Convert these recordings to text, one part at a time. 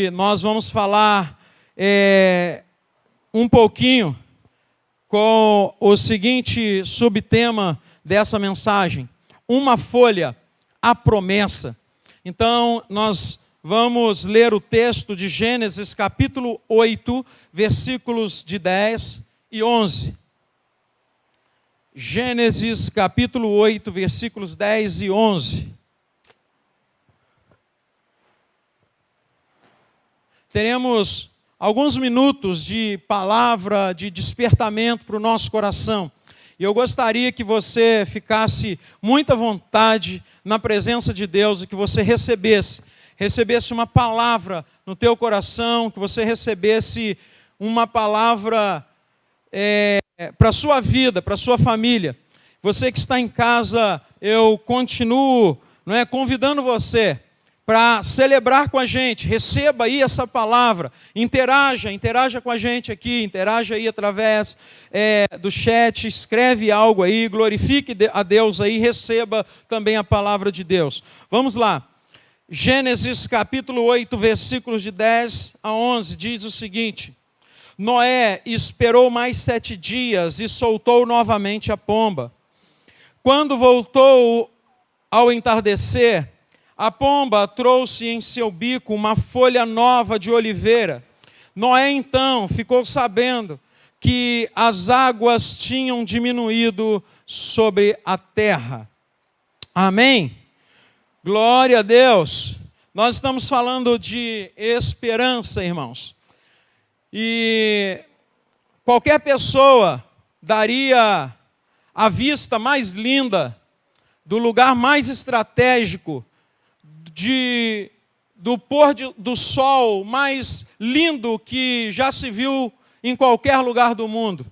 Hoje nós vamos falar um pouquinho com o seguinte subtema dessa mensagem: uma folha, a promessa. Então, nós vamos ler o texto de Gênesis capítulo 8, versículos de 10 e 11. Gênesis capítulo 8, versículos 10 e 11. Teremos alguns minutos de palavra, de despertamento para o nosso coração. E eu gostaria que você ficasse muito à vontade na presença de Deus e que você recebesse uma palavra no teu coração, que você recebesse uma palavra para a sua vida, para a sua família. Você que está em casa, eu continuo convidando você para celebrar com a gente. Receba aí essa palavra, interaja com a gente aqui, interaja aí através do chat, escreve algo aí, glorifique a Deus aí, receba também a palavra de Deus. Vamos lá, Gênesis capítulo 8, versículos de 10 a 11, diz o seguinte: Noé esperou mais 7 dias e soltou novamente a pomba. Quando voltou ao entardecer, a pomba trouxe em seu bico uma folha nova de oliveira. Noé então ficou sabendo que as águas tinham diminuído sobre a terra. Amém? Glória a Deus. Nós estamos falando de esperança, irmãos. E qualquer pessoa daria a vista mais linda do lugar mais estratégico, do pôr do sol mais lindo que já se viu em qualquer lugar do mundo.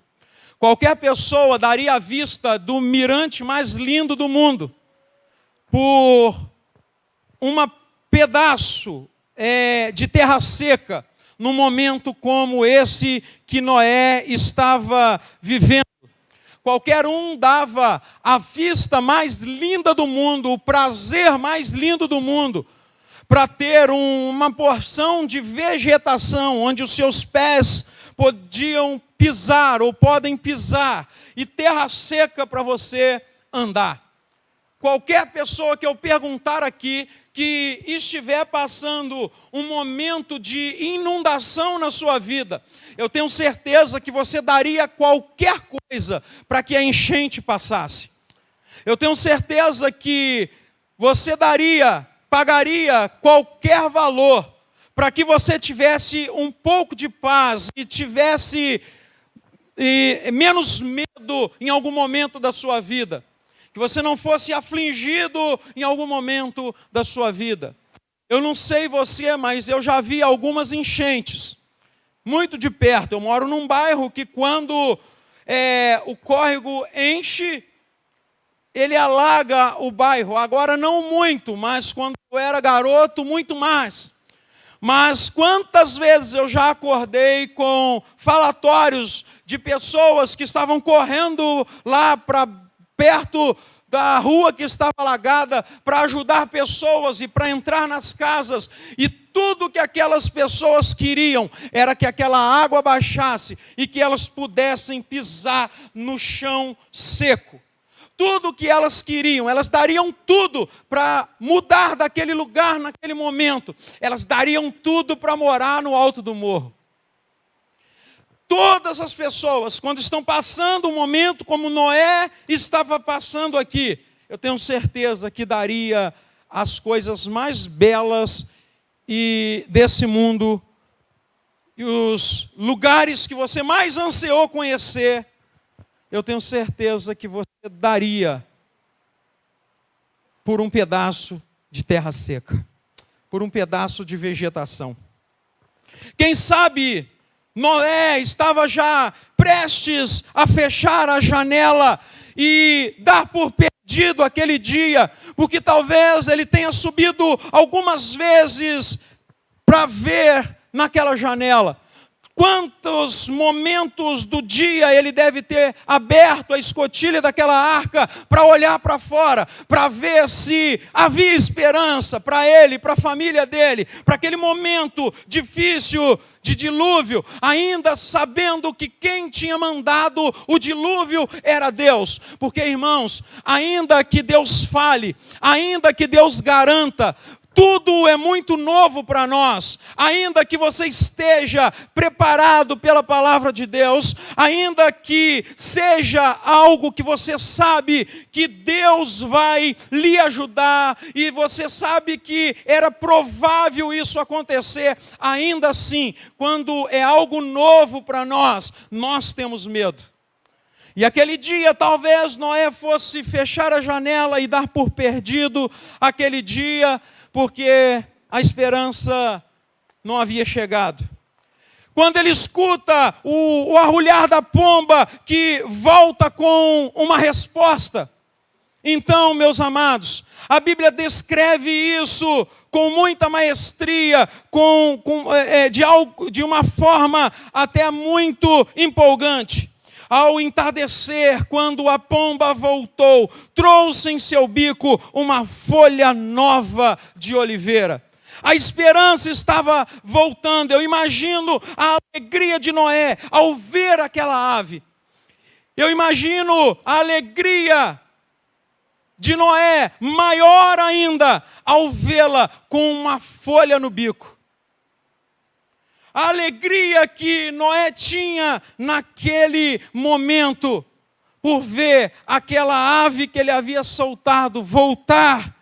Qualquer pessoa daria a vista do mirante mais lindo do mundo por um pedaço de terra seca, num momento como esse que Noé estava vivendo. Qualquer um dava a vista mais linda do mundo, o prazer mais lindo do mundo, para ter uma porção de vegetação onde os seus pés podiam pisar ou podem pisar, e terra seca para você andar. Qualquer pessoa que eu perguntar aqui, que estiver passando um momento de inundação na sua vida, eu tenho certeza que você daria qualquer coisa para que a enchente passasse. Eu tenho certeza que você pagaria qualquer valor para que você tivesse um pouco de paz e tivesse menos medo em algum momento da sua vida. Que você não fosse afligido em algum momento da sua vida. Eu não sei você, mas eu já vi algumas enchentes, muito de perto. Eu moro num bairro que quando o córrego enche, ele alaga o bairro. Agora não muito, mas quando eu era garoto, muito mais. Mas quantas vezes eu já acordei com falatórios de pessoas que estavam correndo lá para perto da rua que estava alagada para ajudar pessoas e para entrar nas casas, e tudo que aquelas pessoas queriam era que aquela água baixasse e que elas pudessem pisar no chão seco. Tudo que elas queriam, elas dariam tudo para mudar daquele lugar naquele momento. Elas dariam tudo para morar no alto do morro. Todas as pessoas, quando estão passando um momento como Noé estava passando aqui, eu tenho certeza que daria as coisas mais belas desse mundo, e os lugares que você mais ansiou conhecer, eu tenho certeza que você daria por um pedaço de terra seca, por um pedaço de vegetação. Quem sabe Noé estava já prestes a fechar a janela e dar por perdido aquele dia, porque talvez ele tenha subido algumas vezes para ver naquela janela. Quantos momentos do dia ele deve ter aberto a escotilha daquela arca para olhar para fora, para ver se havia esperança para ele, para a família dele, para aquele momento difícil de dilúvio, ainda sabendo que quem tinha mandado o dilúvio era Deus. Porque, irmãos, ainda que Deus fale, ainda que Deus garanta, tudo é muito novo para nós. Ainda que você esteja preparado pela palavra de Deus, ainda que seja algo que você sabe que Deus vai lhe ajudar, e você sabe que era provável isso acontecer, ainda assim, quando é algo novo para nós, nós temos medo. E aquele dia talvez Noé fosse fechar a janela e dar por perdido aquele dia, porque a esperança não havia chegado. Quando ele escuta o arrulhar da pomba que volta com uma resposta, então, meus amados, a Bíblia descreve isso com muita maestria, de uma forma até muito empolgante. Ao entardecer, quando a pomba voltou, trouxe em seu bico uma folha nova de oliveira. A esperança estava voltando. Eu imagino a alegria de Noé ao ver aquela ave. Eu imagino a alegria de Noé maior ainda ao vê-la com uma folha no bico. A alegria que Noé tinha naquele momento por ver aquela ave que ele havia soltado voltar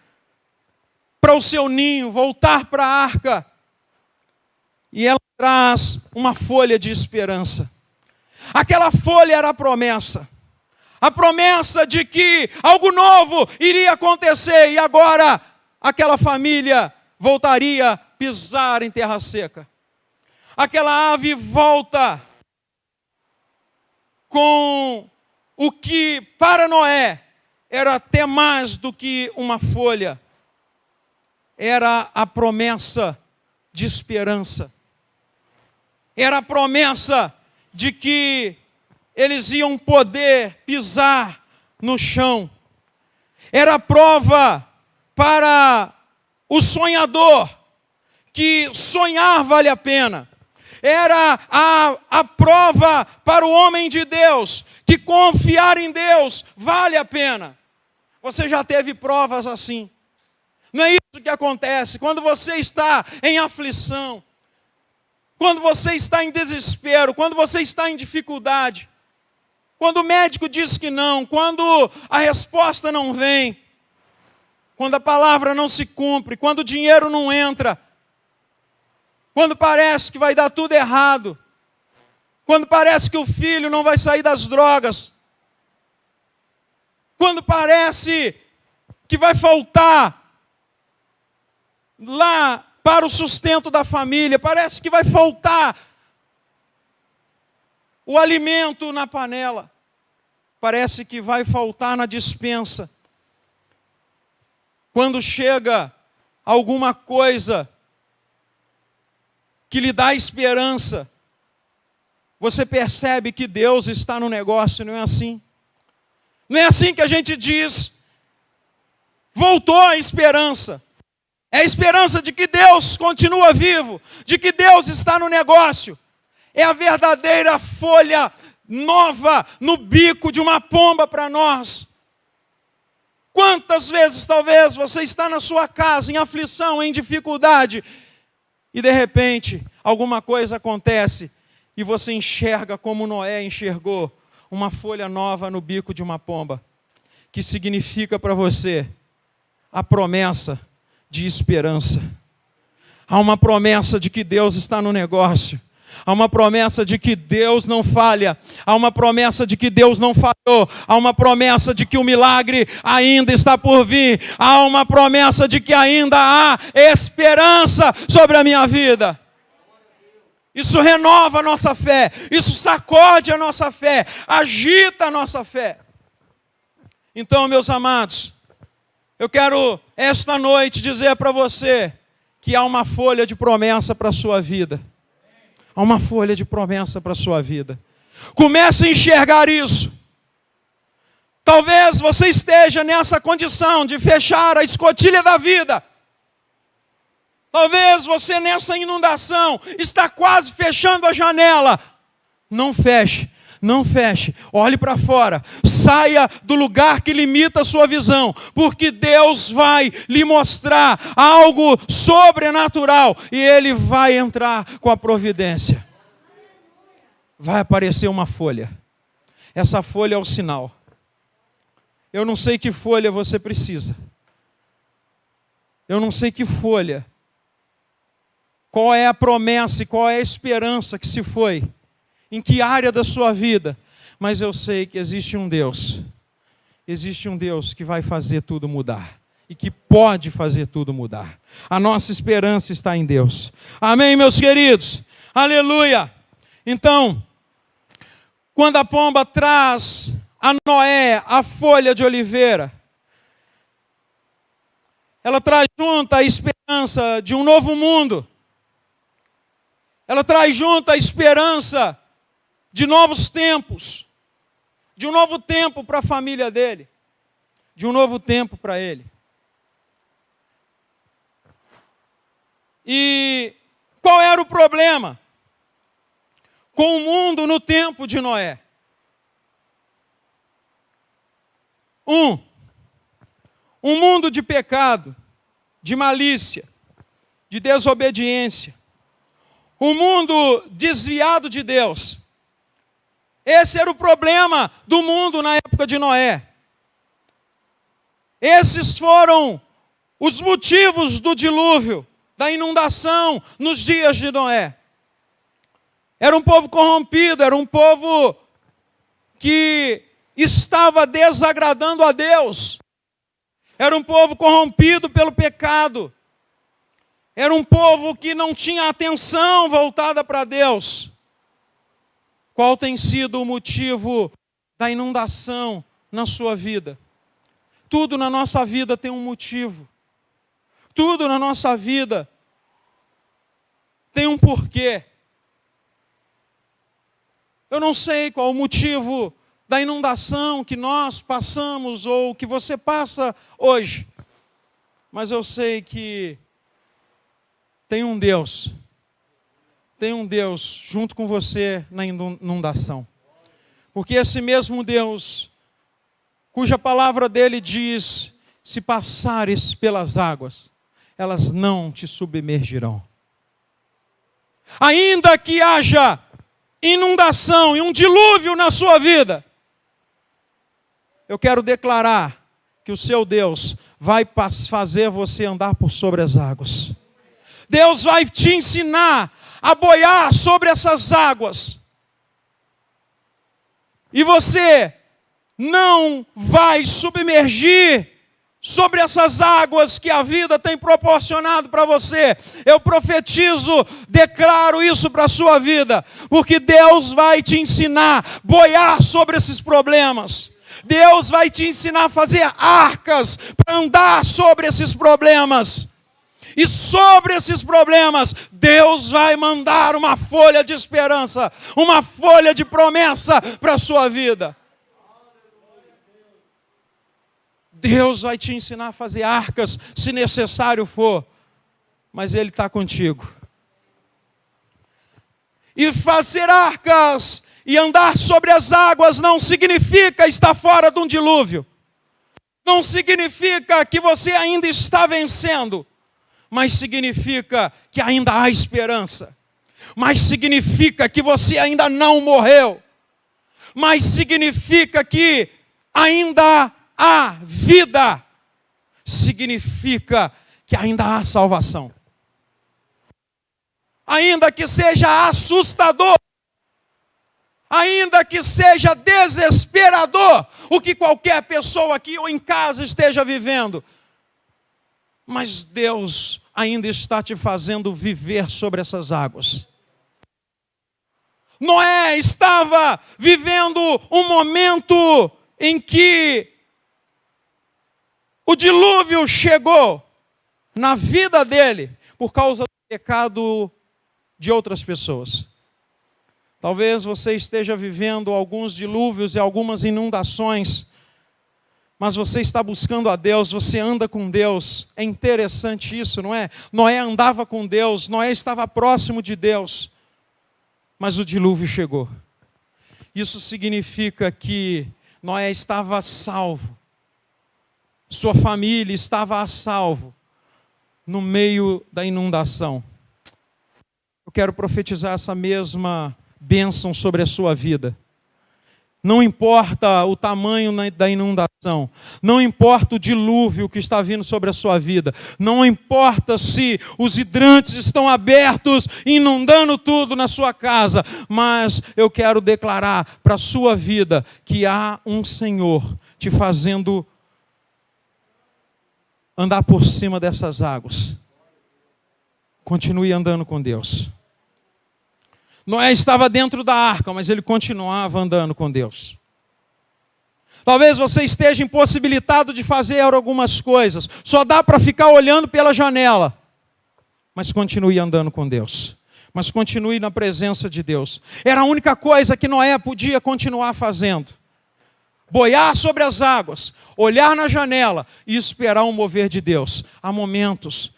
para o seu ninho, voltar para a arca. E ela traz uma folha de esperança. Aquela folha era a promessa de que algo novo iria acontecer, e agora aquela família voltaria a pisar em terra seca. Aquela ave volta com o que para Noé era até mais do que uma folha. Era a promessa de esperança. Era a promessa de que eles iam poder pisar no chão. Era a prova para o sonhador que sonhar vale a pena. Era a prova para o homem de Deus, que confiar em Deus vale a pena. Você já teve provas assim? Não é isso que acontece quando você está em aflição, quando você está em desespero, quando você está em dificuldade, quando o médico diz que não, quando a resposta não vem, quando a palavra não se cumpre, quando o dinheiro não entra, quando parece que vai dar tudo errado, quando parece que o filho não vai sair das drogas, quando parece que vai faltar lá para o sustento da família, parece que vai faltar o alimento na panela, parece que vai faltar na despensa. Quando chega alguma coisa que lhe dá esperança, você percebe que Deus está no negócio, não é assim? Não é assim que a gente diz, voltou a esperança. É a esperança de que Deus continua vivo, de que Deus está no negócio. É a verdadeira folha nova no bico de uma pomba para nós. Quantas vezes talvez você está na sua casa em aflição, em dificuldade, e de repente alguma coisa acontece e você enxerga como Noé enxergou, uma folha nova no bico de uma pomba, que significa para você a promessa de esperança. Há uma promessa de que Deus está no negócio. Há uma promessa de que Deus não falha. Há uma promessa de que Deus não falhou. Há uma promessa de que o milagre ainda está por vir. Há uma promessa de que ainda há esperança sobre a minha vida. Isso renova a nossa fé. Isso sacode a nossa fé. Agita a nossa fé. Então, meus amados, eu quero esta noite dizer para você que há uma folha de promessa para a sua vida. Há uma folha de promessa para a sua vida. Comece a enxergar isso. Talvez você esteja nessa condição de fechar a escotilha da vida. Talvez você nessa inundação está quase fechando a janela. Não feche, não feche. Olhe para fora. Saia do lugar que limita a sua visão. Porque Deus vai lhe mostrar algo sobrenatural. E Ele vai entrar com a providência. Vai aparecer uma folha. Essa folha é o sinal. Eu não sei que folha você precisa. Eu não sei que folha. Qual é a promessa e qual é a esperança que se foi. Em que área da sua vida. Mas eu sei que existe um Deus. Existe um Deus que vai fazer tudo mudar. E que pode fazer tudo mudar. A nossa esperança está em Deus. Amém, meus queridos? Aleluia! Então, quando a pomba traz a Noé a folha de oliveira, ela traz junto a esperança de um novo mundo. Ela traz junto a esperança de novos tempos, de um novo tempo para a família dele, de um novo tempo para ele. E qual era o problema com o mundo no tempo de Noé? Um mundo de pecado, de malícia, de desobediência. Um mundo desviado de Deus. Esse era o problema do mundo na época de Noé. Esses foram os motivos do dilúvio, da inundação nos dias de Noé. Era um povo corrompido, era um povo que estava desagradando a Deus. Era um povo corrompido pelo pecado. Era um povo que não tinha atenção voltada para Deus. Qual tem sido o motivo da inundação na sua vida? Tudo na nossa vida tem um motivo. Tudo na nossa vida tem um porquê. Eu não sei qual o motivo da inundação que nós passamos ou que você passa hoje. Mas eu sei que tem um Deus junto com você na inundação. Porque esse mesmo Deus, cuja palavra dele diz, se passares pelas águas, elas não te submergirão. Ainda que haja inundação e um dilúvio na sua vida, eu quero declarar que o seu Deus vai fazer você andar por sobre as águas. Deus vai te ensinar a boiar sobre essas águas. E você não vai submergir sobre essas águas que a vida tem proporcionado para você. Eu profetizo, declaro isso para a sua vida, porque Deus vai te ensinar a boiar sobre esses problemas. Deus vai te ensinar a fazer arcas para andar sobre esses problemas. E sobre esses problemas, Deus vai mandar uma folha de esperança, uma folha de promessa para a sua vida. Deus vai te ensinar a fazer arcas, se necessário for, mas Ele está contigo. E fazer arcas e andar sobre as águas não significa estar fora de um dilúvio. Não significa que você ainda está vencendo. Mas significa que ainda há esperança. Mas significa que você ainda não morreu. Mas significa que ainda há vida. Significa que ainda há salvação. Ainda que seja assustador, ainda que seja desesperador, o que qualquer pessoa aqui ou em casa esteja vivendo, mas Deus ainda está te fazendo viver sobre essas águas. Noé estava vivendo um momento em que o dilúvio chegou na vida dele por causa do pecado de outras pessoas. Talvez você esteja vivendo alguns dilúvios e algumas inundações, mas você está buscando a Deus, você anda com Deus. É interessante isso, não é? Noé andava com Deus, Noé estava próximo de Deus, mas o dilúvio chegou. Isso significa que Noé estava salvo, sua família estava a salvo no meio da inundação. Eu quero profetizar essa mesma bênção sobre a sua vida. Não importa o tamanho da inundação, não importa o dilúvio que está vindo sobre a sua vida, não importa se os hidrantes estão abertos, inundando tudo na sua casa, mas eu quero declarar para a sua vida que há um Senhor te fazendo andar por cima dessas águas. Continue andando com Deus. Noé estava dentro da arca, mas ele continuava andando com Deus. Talvez você esteja impossibilitado de fazer algumas coisas. Só dá para ficar olhando pela janela. Mas continue andando com Deus. Mas continue na presença de Deus. Era a única coisa que Noé podia continuar fazendo. Boiar sobre as águas, olhar na janela e esperar um mover de Deus. Há momentos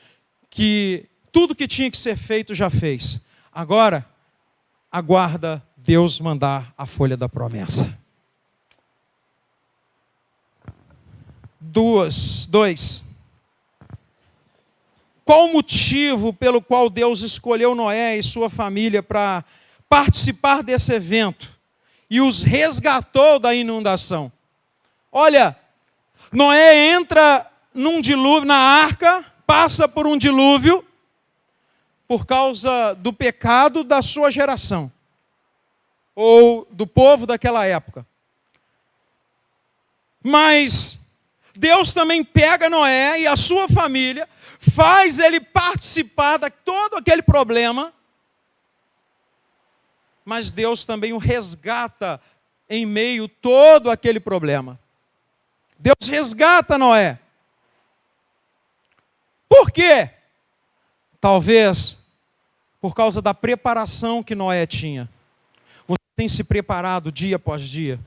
que tudo que tinha que ser feito já fez. Agora, aguarda Deus mandar a folha da promessa. 2. Qual o motivo pelo qual Deus escolheu Noé e sua família para participar desse evento e os resgatou da inundação? Olha, Noé entra num dilúvio, na arca, passa por um dilúvio, por causa do pecado da sua geração, ou do povo daquela época. Mas Deus também pega Noé e a sua família, faz ele participar de todo aquele problema, mas Deus também o resgata em meio a todo aquele problema. Deus resgata Noé. Por quê? Talvez por causa da preparação que Noé tinha. Você tem se preparado dia após dia?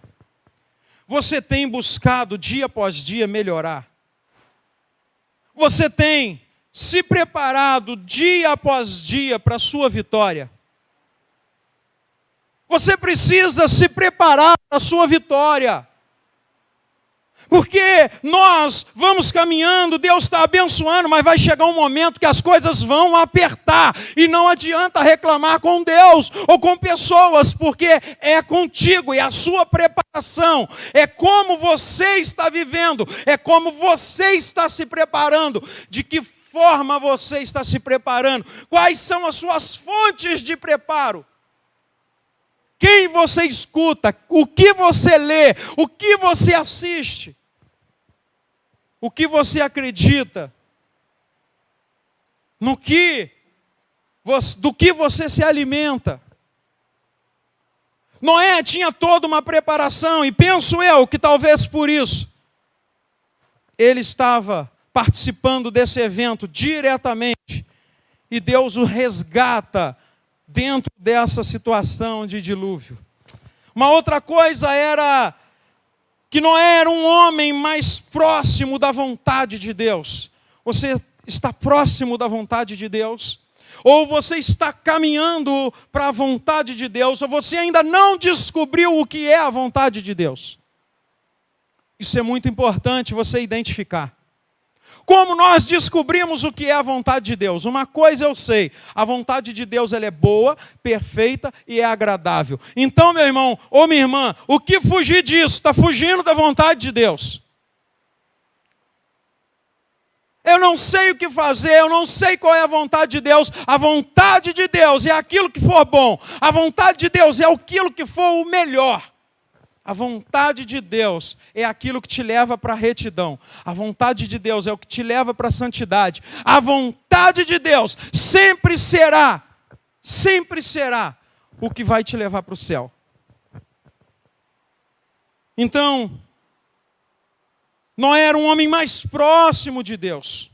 Você tem buscado dia após dia melhorar? Você tem se preparado dia após dia para a sua vitória? Você precisa se preparar para a sua vitória. Porque nós vamos caminhando, Deus está abençoando, mas vai chegar um momento que as coisas vão apertar. E não adianta reclamar com Deus ou com pessoas, porque é contigo, é a sua preparação. É como você está vivendo, é como você está se preparando. De que forma você está se preparando? Quais são as suas fontes de preparo? Quem você escuta? O que você lê? O que você assiste? O que você acredita? Do que você se alimenta? Noé tinha toda uma preparação, e penso eu que talvez por isso ele estava participando desse evento diretamente, e Deus o resgata dentro dessa situação de dilúvio. Uma outra coisa era que Noé era um homem mais próximo da vontade de Deus. Você está próximo da vontade de Deus? Ou você está caminhando para a vontade de Deus? Ou você ainda não descobriu o que é a vontade de Deus? Isso é muito importante você identificar. Como nós descobrimos o que é a vontade de Deus? Uma coisa eu sei, a vontade de Deus ela é boa, perfeita e é agradável. Então, meu irmão ou minha irmã, o que fugir disso? Está fugindo da vontade de Deus. Eu não sei o que fazer, eu não sei qual é a vontade de Deus. A vontade de Deus é aquilo que for bom. A vontade de Deus é aquilo que for o melhor. A vontade de Deus é aquilo que te leva para a retidão. A vontade de Deus é o que te leva para a santidade. A vontade de Deus sempre será o que vai te levar para o céu. Então, Noé era um homem mais próximo de Deus.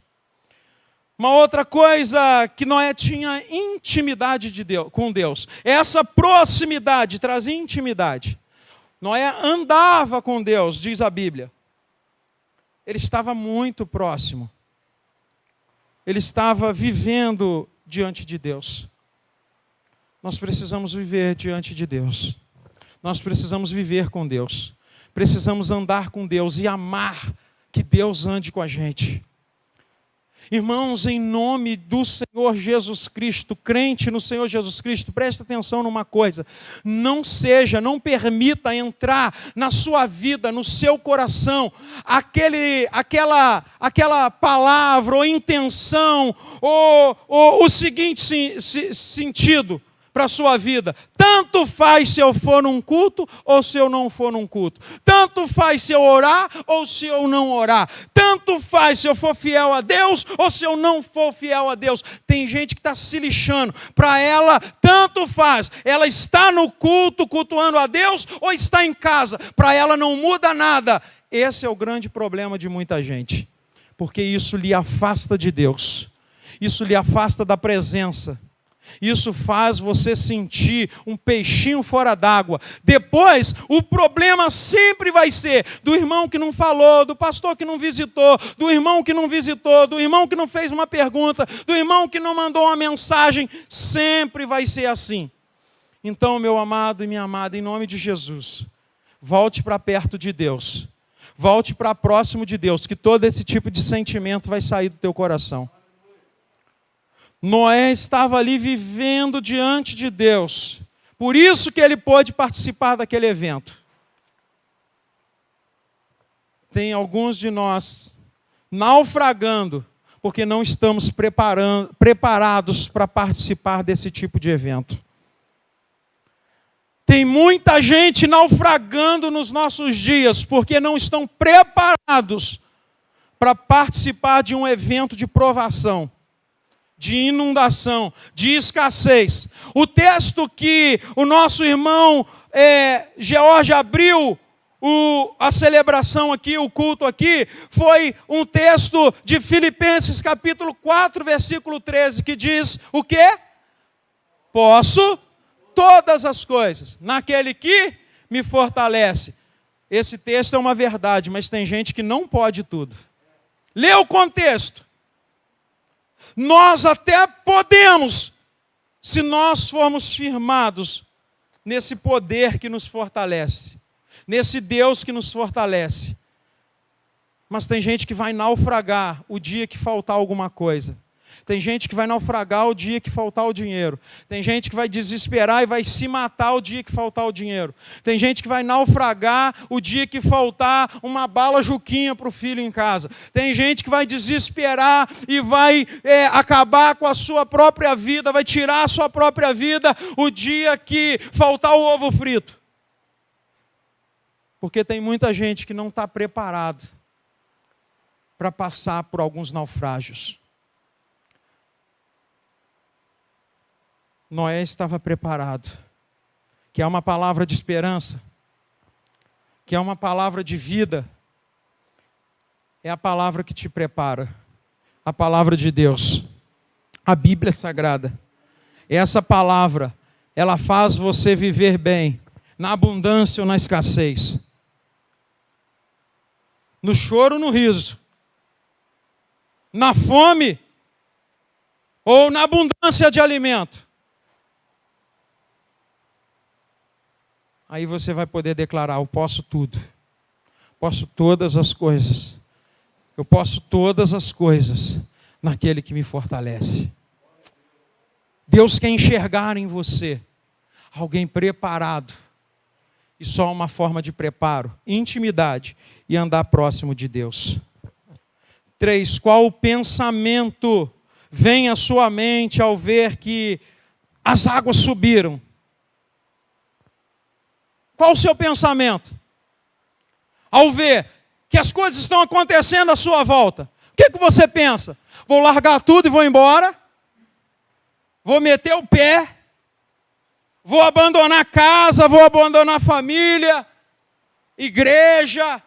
Uma outra coisa que Noé tinha intimidade com Deus. Essa proximidade trazia intimidade. Noé andava com Deus, diz a Bíblia. Ele estava muito próximo. Ele estava vivendo diante de Deus. Nós precisamos viver diante de Deus. Nós precisamos viver com Deus. Precisamos andar com Deus e amar que Deus ande com a gente. Irmãos, em nome do Senhor Jesus Cristo, crente no Senhor Jesus Cristo, presta atenção numa coisa. Não permita entrar na sua vida, no seu coração, aquela palavra ou intenção, ou o seguinte sentido para a sua vida. Tanto faz se eu for num culto ou se eu não for num culto. Tanto faz se eu orar ou se eu não orar. Tanto faz se eu for fiel a Deus ou se eu não for fiel a Deus. Tem gente que está se lixando. Para ela, tanto faz. Ela está no culto, cultuando a Deus, ou está em casa. Para ela não muda nada. Esse é o grande problema de muita gente. Porque isso lhe afasta de Deus. Isso lhe afasta da presença. Isso faz você sentir um peixinho fora d'água. Depois, o problema sempre vai ser do irmão que não falou, do pastor que não visitou, do irmão que não visitou, do irmão que não fez uma pergunta, do irmão que não mandou uma mensagem. Sempre vai ser assim. Então, meu amado e minha amada, em nome de Jesus, volte para perto de Deus. Volte para próximo de Deus, que todo esse tipo de sentimento vai sair do teu coração. Noé estava ali vivendo diante de Deus. Por isso que ele pôde participar daquele evento. Tem alguns de nós naufragando, porque não estamos preparados para participar desse tipo de evento. Tem muita gente naufragando nos nossos dias, porque não estão preparados para participar de um evento de provação, de inundação, de escassez. O texto que o nosso irmão George abriu a celebração aqui, o culto aqui, foi um texto de Filipenses capítulo 4, versículo 13, que diz o quê? Posso todas as coisas naquele que me fortalece. Esse texto é uma verdade, mas tem gente que não pode tudo. Lê o contexto. Nós até podemos, se nós formos firmados nesse poder que nos fortalece, nesse Deus que nos fortalece. Mas tem gente que vai naufragar o dia que faltar alguma coisa. Tem gente que vai naufragar o dia que faltar o dinheiro. Tem gente que vai desesperar e vai se matar o dia que faltar o dinheiro. Tem gente que vai naufragar o dia que faltar uma bala Juquinha para o filho em casa. Tem gente que vai desesperar e vai acabar com a sua própria vida, vai tirar a sua própria vida o dia que faltar o ovo frito. Porque tem muita gente que não está preparada para passar por alguns naufrágios. Noé estava preparado. Que é uma palavra de esperança, que é uma palavra de vida, é a palavra que te prepara, a palavra de Deus, a Bíblia Sagrada. Essa palavra, ela faz você viver bem, na abundância ou na escassez, no choro ou no riso, na fome ou na abundância de alimento. Aí você vai poder declarar: eu posso tudo, posso todas as coisas, eu posso todas as coisas naquele que me fortalece. Deus quer enxergar em você alguém preparado, e só uma forma de preparo: intimidade e andar próximo de Deus. 3. Qual o pensamento vem à sua mente ao ver que as águas subiram? Qual o seu pensamento? Ao ver que as coisas estão acontecendo à sua volta, o que você pensa? Vou largar tudo e vou embora? Vou meter o pé? Vou abandonar a casa? Vou abandonar a família? Igreja?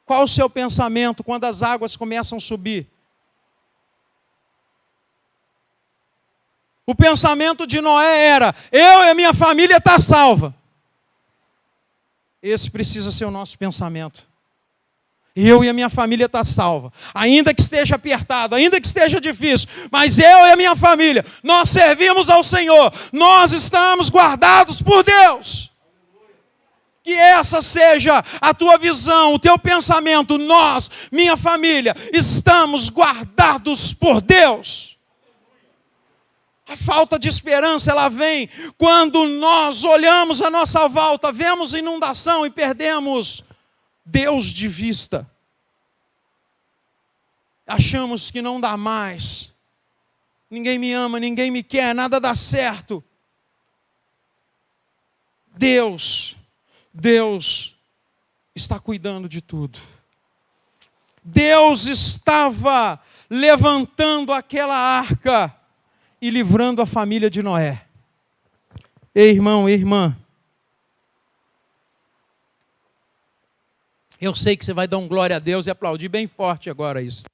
Qual o seu pensamento quando as águas começam a subir? O pensamento de Noé era: eu e a minha família está salva. Esse precisa ser o nosso pensamento. Eu e a minha família está salva. Ainda que esteja apertado, ainda que esteja difícil, mas eu e a minha família, nós servimos ao Senhor. Nós estamos guardados por Deus. Que essa seja a tua visão, o teu pensamento. Nós, minha família, estamos guardados por Deus. A falta de esperança, ela vem quando nós olhamos à nossa volta, vemos inundação e perdemos Deus de vista. Achamos que não dá mais. Ninguém me ama, ninguém me quer, nada dá certo. Deus está cuidando de tudo. Deus estava levantando aquela arca e livrando a família de Noé. Ei, irmão, ei, irmã. Eu sei que você vai dar um glória a Deus e aplaudir bem forte agora isso.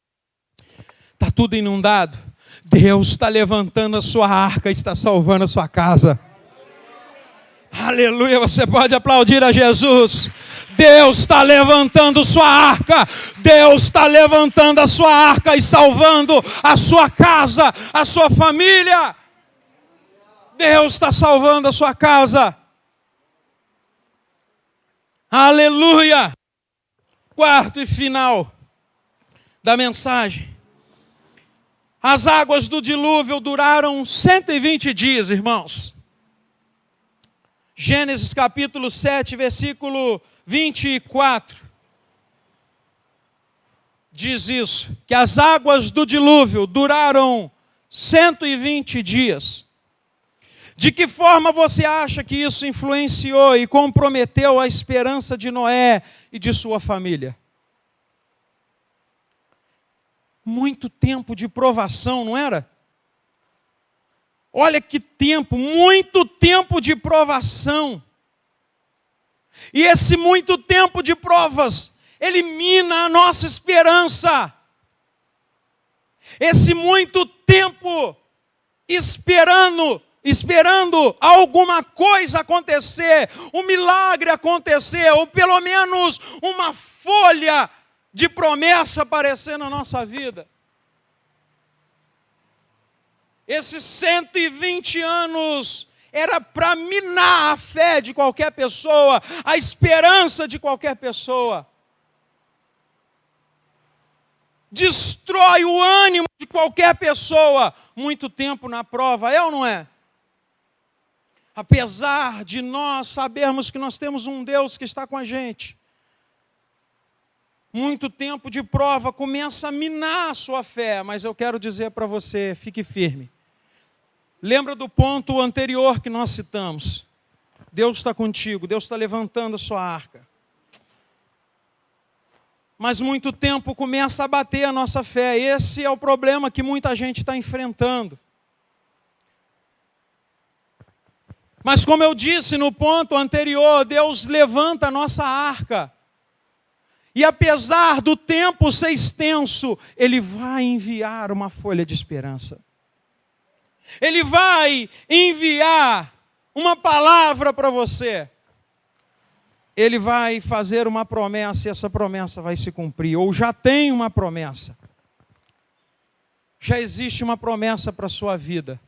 Está tudo inundado. Deus está levantando a sua arca e está salvando a sua casa. Aleluia, você pode aplaudir a Jesus. Deus está levantando sua arca. Deus está levantando a sua arca e salvando a sua casa, a sua família. Deus está salvando a sua casa. Aleluia. Quarto e final da mensagem. As águas do dilúvio duraram 120 dias, irmãos. Gênesis capítulo 7, versículo 24. Diz isso, que as águas do dilúvio duraram 120 dias. De que forma você acha que isso influenciou e comprometeu a esperança de Noé e de sua família? Muito tempo de provação, não era? Olha que tempo, muito tempo de provação. E esse muito tempo de provas elimina a nossa esperança. Esse muito tempo esperando alguma coisa acontecer, um milagre acontecer, ou pelo menos uma folha de promessa aparecer na nossa vida. Esses 120 anos era para minar a fé de qualquer pessoa, a esperança de qualquer pessoa. Destrói o ânimo de qualquer pessoa. Muito tempo na prova, é ou não é? Apesar de nós sabermos que nós temos um Deus que está com a gente, muito tempo de prova começa a minar a sua fé, mas eu quero dizer para você, fique firme. Lembra do ponto anterior que nós citamos? Deus está contigo, Deus está levantando a sua arca. Mas muito tempo começa a bater a nossa fé. Esse é o problema que muita gente está enfrentando. Mas como eu disse no ponto anterior, Deus levanta a nossa arca. E apesar do tempo ser extenso, Ele vai enviar uma folha de esperança. Ele vai enviar uma palavra para você. Ele vai fazer uma promessa e essa promessa vai se cumprir. Ou já tem uma promessa. Já existe uma promessa para a sua vida.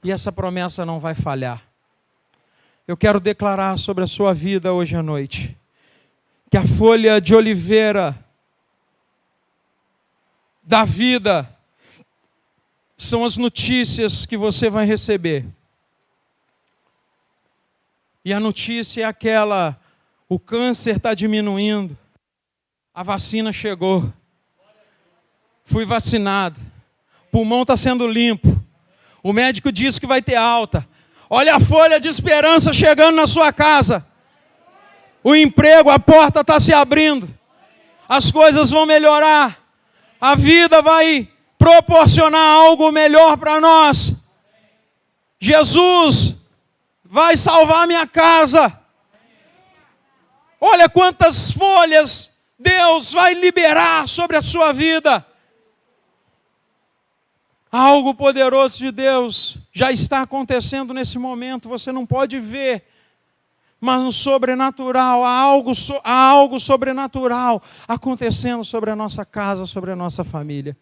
E essa promessa não vai falhar. Eu quero declarar sobre a sua vida hoje à noite que a folha de oliveira da vida são as notícias que você vai receber. E a notícia é aquela: o câncer está diminuindo, a vacina chegou, fui vacinado, o pulmão está sendo limpo, o médico disse que vai ter alta. Olha a folha de esperança chegando na sua casa. O emprego, a porta está se abrindo. As coisas vão melhorar. A vida vai proporcionar algo melhor para nós. Jesus vai salvar minha casa. Olha quantas folhas Deus vai liberar sobre a sua vida. Algo poderoso de Deus já está acontecendo nesse momento, você não pode ver, mas no sobrenatural, há algo sobrenatural acontecendo sobre a nossa casa, sobre a nossa família.